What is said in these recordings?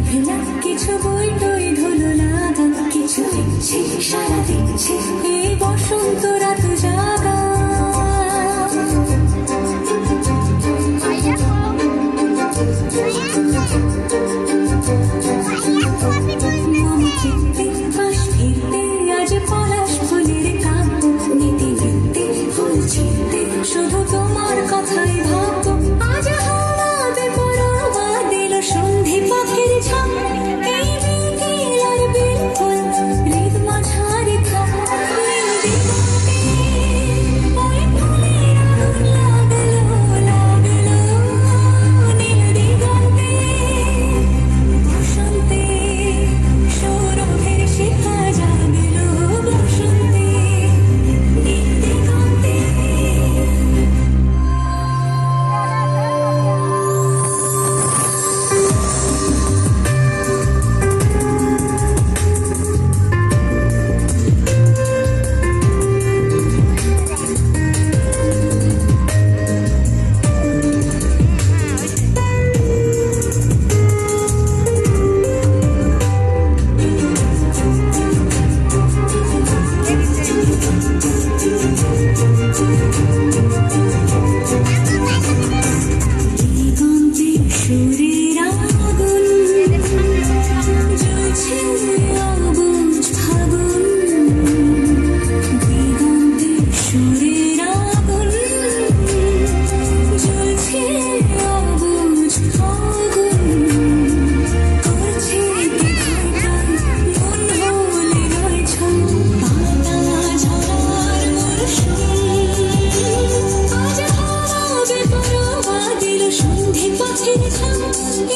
নিভে না কিছু বই টই ধুলো লাগা, কিছু দিচ্ছে সারা দিচ্ছে এই বসন্ত রাত জাগা। মামা ফিরতে বাস ফিরতে আজ পলাশ ফুলের কাব্য, নিতে নিতে ফুল ছিঁড়তে শুধু তোমার কথাই ভাববো। আজ হাওয়াতে পরোয়া দিল সন্ধি পাখির ঝাঁক, এই বিকেল আর বিলকুল হৃদ মাঝারি থাক। ওই ফুলের আগুন লাগলো নীল দিগন্তে, বসন্তে সৌরভের শিখা জাগলো, বসন্তে নীল দিগন্তে। দিগন্তে সুরের আগুন জ্বলছে অবুঝ ফাগুন, দিগন্তে সুরের আগুন জ্বলছে অবুঝ ফাগুন, করছে মন হলে নয় ছল পাতা ঝরার মরশুম। আজ হাওয়াতে পরোয়া দিল সন্ধি পাখির ঝাঁক,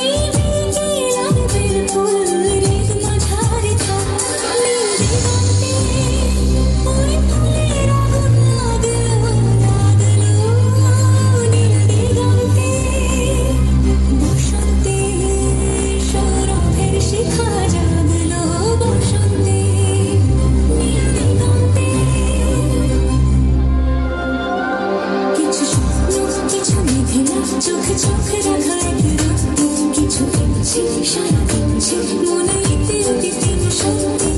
এই বিকেল আর বিলকুল হৃদ মাঝারি থাক। নীল দিগন্তে ওই ফুলের আগুন লাগলো নীল দিগন্তে, বসন্তে সৌরভের শিখা জাগলো, বসন্তে নীল দিগন্তে। কিছু স্বপ্ন কিছু মেঘে না চোখে চোখে রাখা এক রক্ত, কিছু দিচ্ছে সারা দিচ্ছে মনে ইতি উতি সত্যি।